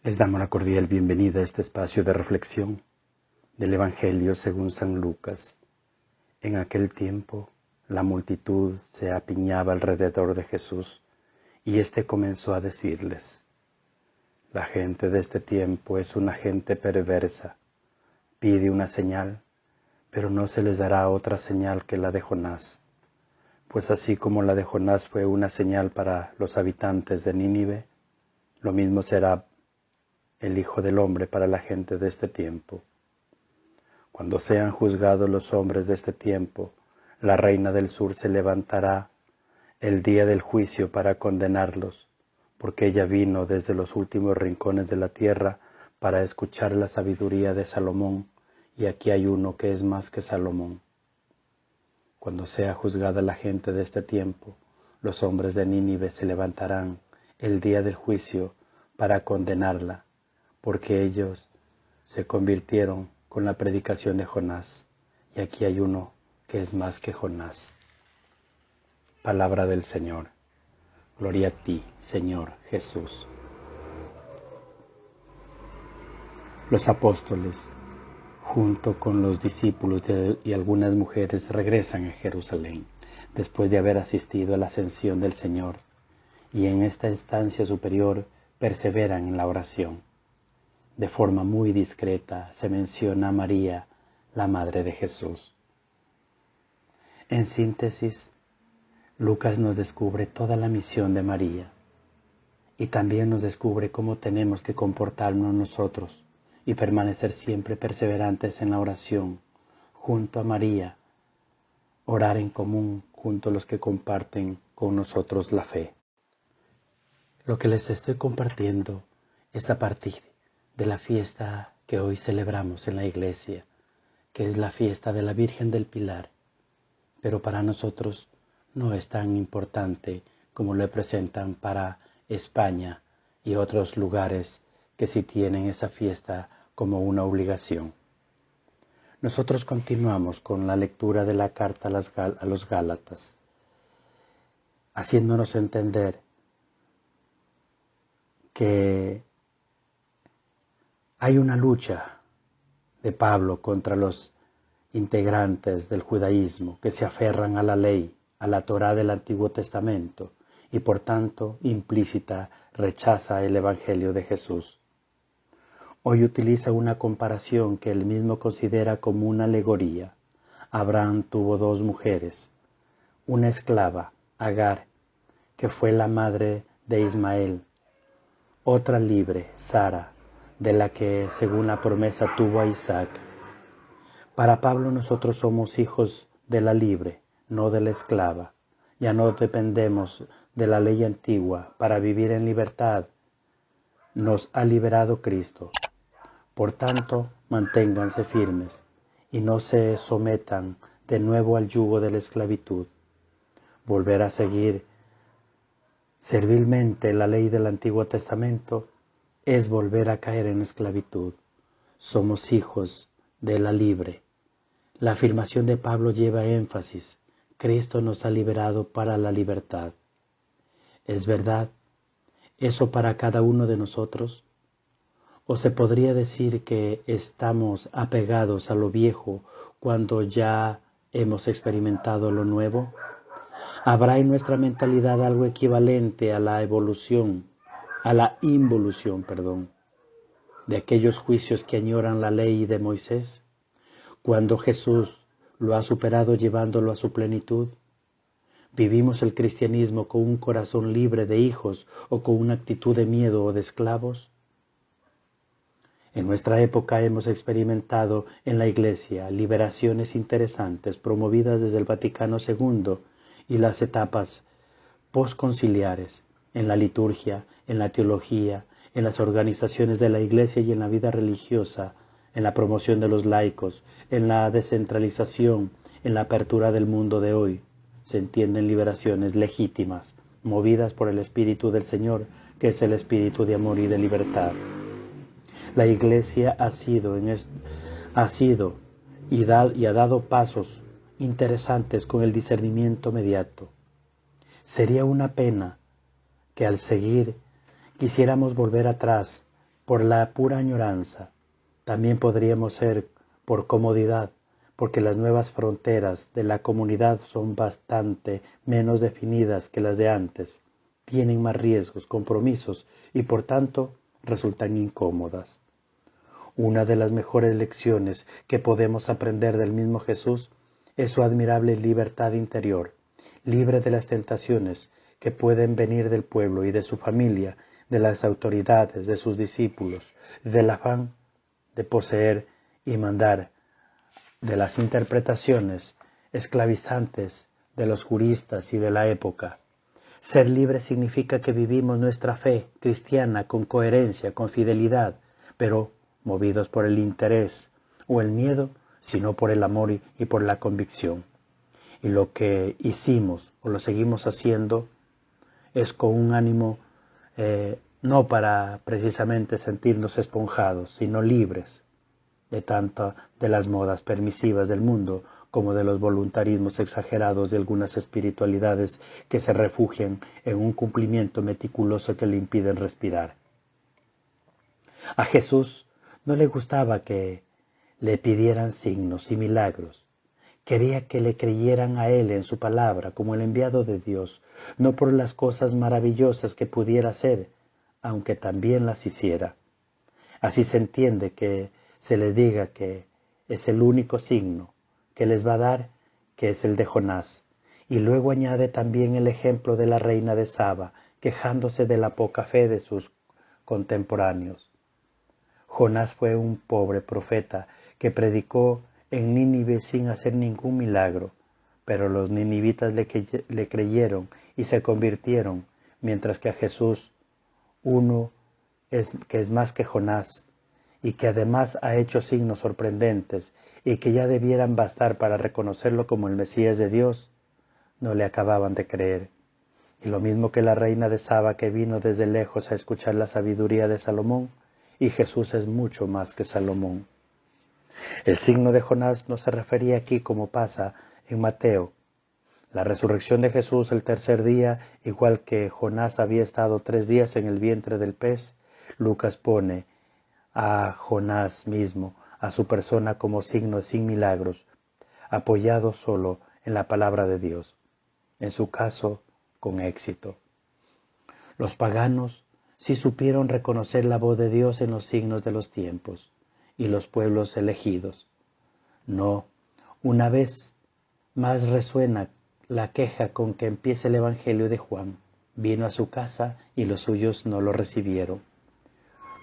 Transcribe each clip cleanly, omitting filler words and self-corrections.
Les damos la cordial bienvenida a este espacio de reflexión del Evangelio según San Lucas. En aquel tiempo, la multitud se apiñaba alrededor de Jesús y éste comenzó a decirles: la gente de este tiempo es una gente perversa. Pide una señal, pero no se les dará otra señal que la de Jonás. Pues así como la de Jonás fue una señal para los habitantes de Nínive, lo mismo será el Hijo del Hombre para la gente de este tiempo. Cuando sean juzgados los hombres de este tiempo, la reina del sur se levantará el día del juicio para condenarlos, porque ella vino desde los últimos rincones de la tierra para escuchar la sabiduría de Salomón, y aquí hay uno que es más que Salomón. Cuando sea juzgada la gente de este tiempo, los hombres de Nínive se levantarán el día del juicio para condenarla, porque ellos se convirtieron con la predicación de Jonás, y aquí hay uno que es más que Jonás. Palabra del Señor. Gloria a ti, Señor Jesús. Los apóstoles, junto con los discípulos y algunas mujeres, regresan a Jerusalén después de haber asistido a la ascensión del Señor, y en esta estancia superior perseveran en la oración. De forma muy discreta se menciona a María, la Madre de Jesús. En síntesis, Lucas nos descubre toda la misión de María y también nos descubre cómo tenemos que comportarnos nosotros y permanecer siempre perseverantes en la oración, junto a María, orar en común junto a los que comparten con nosotros la fe. Lo que les estoy compartiendo es a partir de la fiesta que hoy celebramos en la iglesia, que es la fiesta de la Virgen del Pilar, pero para nosotros no es tan importante como lo presentan para España y otros lugares que sí tienen esa fiesta como una obligación. Nosotros continuamos con la lectura de la carta a los Gálatas, haciéndonos entender que hay una lucha de Pablo contra los integrantes del judaísmo que se aferran a la ley, a la Torá del Antiguo Testamento, y por tanto implícita rechaza el Evangelio de Jesús. Hoy utiliza una comparación que él mismo considera como una alegoría. Abraham tuvo dos mujeres, una esclava, Agar, que fue la madre de Ismael, otra libre, Sara, de la que según la promesa tuvo a Isaac. Para Pablo nosotros somos hijos de la libre, no de la esclava. Ya no dependemos de la ley antigua para vivir en libertad. Nos ha liberado Cristo. Por tanto, manténganse firmes y no se sometan de nuevo al yugo de la esclavitud. Volver a seguir servilmente la ley del Antiguo Testamento es volver a caer en esclavitud. Somos hijos de la libre. La afirmación de Pablo lleva énfasis. Cristo nos ha liberado para la libertad. ¿Es verdad eso para cada uno de nosotros? ¿O se podría decir que estamos apegados a lo viejo cuando ya hemos experimentado lo nuevo? ¿Habrá en nuestra mentalidad algo equivalente a la involución, de aquellos juicios que añoran la ley de Moisés, cuando Jesús lo ha superado llevándolo a su plenitud? ¿Vivimos el cristianismo con un corazón libre de hijos o con una actitud de miedo o de esclavos? En nuestra época hemos experimentado en la Iglesia liberaciones interesantes promovidas desde el Vaticano II y las etapas postconciliares en la liturgia, en la teología, en las organizaciones de la Iglesia y en la vida religiosa, en la promoción de los laicos, en la descentralización, en la apertura del mundo de hoy. Se entienden liberaciones legítimas, movidas por el Espíritu del Señor, que es el Espíritu de amor y de libertad. La Iglesia ha dado pasos interesantes con el discernimiento mediato. Sería una pena que al seguir quisiéramos volver atrás por la pura añoranza. También podríamos ser por comodidad, porque las nuevas fronteras de la comunidad son bastante menos definidas que las de antes, tienen más riesgos, compromisos y por tanto resultan incómodas. Una de las mejores lecciones que podemos aprender del mismo Jesús es su admirable libertad interior, libre de las tentaciones que pueden venir del pueblo y de su familia, de las autoridades, de sus discípulos, del afán de poseer y mandar, de las interpretaciones esclavizantes de los juristas y de la época. Ser libre significa que vivimos nuestra fe cristiana con coherencia, con fidelidad, pero movidos por el interés o el miedo, sino por el amor y por la convicción. Y lo que hicimos o lo seguimos haciendo es con un ánimo no para precisamente sentirnos esponjados, sino libres de tanto de las modas permisivas del mundo como de los voluntarismos exagerados de algunas espiritualidades que se refugian en un cumplimiento meticuloso que le impiden respirar. A Jesús no le gustaba que le pidieran signos y milagros. Quería que le creyeran a él en su palabra como el enviado de Dios, no por las cosas maravillosas que pudiera hacer, aunque también las hiciera. Así se entiende que se les diga que es el único signo que les va a dar, que es el de Jonás. Y luego añade también el ejemplo de la reina de Saba, quejándose de la poca fe de sus contemporáneos. Jonás fue un pobre profeta que predicó en Nínive sin hacer ningún milagro, pero los ninivitas le creyeron y se convirtieron, mientras que a Jesús, uno que es más que Jonás, y que además ha hecho signos sorprendentes y que ya debieran bastar para reconocerlo como el Mesías de Dios, no le acababan de creer. Y lo mismo que la reina de Saba que vino desde lejos a escuchar la sabiduría de Salomón, y Jesús es mucho más que Salomón. El signo de Jonás no se refería aquí como pasa en Mateo. La resurrección de Jesús el tercer día, igual que Jonás había estado 3 días en el vientre del pez, Lucas pone a Jonás mismo, a su persona como signo sin milagros, apoyado solo en la palabra de Dios, en su caso con éxito. Los paganos sí supieron reconocer la voz de Dios en los signos de los tiempos y los pueblos elegidos. No, una vez más resuena la queja con que empieza el Evangelio de Juan. Vino a su casa y los suyos no lo recibieron.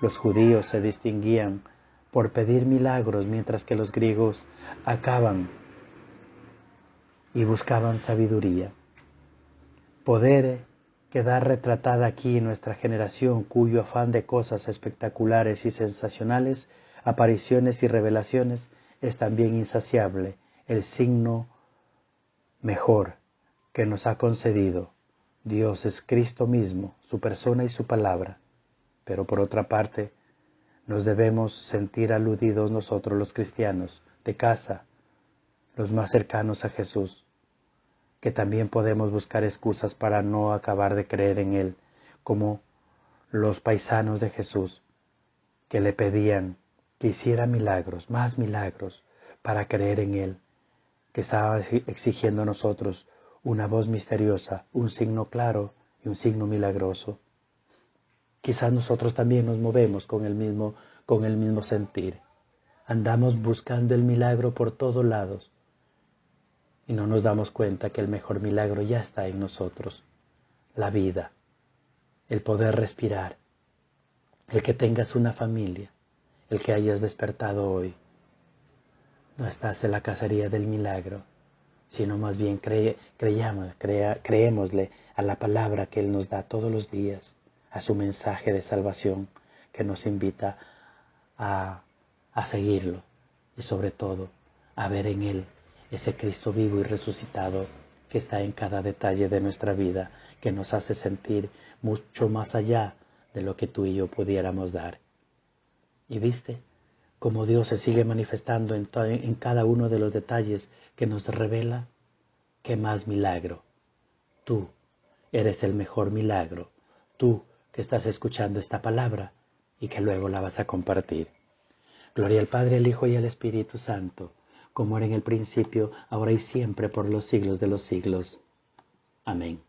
Los judíos se distinguían por pedir milagros, mientras que los griegos acaban y buscaban sabiduría. Poder quedar retratada aquí en nuestra generación, cuyo afán de cosas espectaculares y sensacionales, apariciones y revelaciones, es también insaciable, el signo mejor que nos ha concedido. Dios es Cristo mismo, su persona y su palabra. Pero por otra parte, nos debemos sentir aludidos nosotros los cristianos de casa, los más cercanos a Jesús, que también podemos buscar excusas para no acabar de creer en Él, como los paisanos de Jesús, que le pedían que hiciera milagros, más milagros, para creer en Él, que estaba exigiendo a nosotros una voz misteriosa, un signo claro y un signo milagroso. Quizás nosotros también nos movemos con el mismo sentir. Andamos buscando el milagro por todos lados y no nos damos cuenta que el mejor milagro ya está en nosotros. La vida, el poder respirar, el que tengas una familia, el que hayas despertado hoy. No estás en la cacería del milagro, sino más bien creémosle a la palabra que Él nos da todos los días, a su mensaje de salvación que nos invita a seguirlo y sobre todo a ver en Él ese Cristo vivo y resucitado que está en cada detalle de nuestra vida, que nos hace sentir mucho más allá de lo que tú y yo pudiéramos dar. ¿Y viste cómo Dios se sigue manifestando en cada uno de los detalles que nos revela? ¿Qué más milagro? Tú eres el mejor milagro, tú que estás escuchando esta palabra y que luego la vas a compartir. Gloria al Padre, al Hijo y al Espíritu Santo, como era en el principio, ahora y siempre, por los siglos de los siglos. Amén.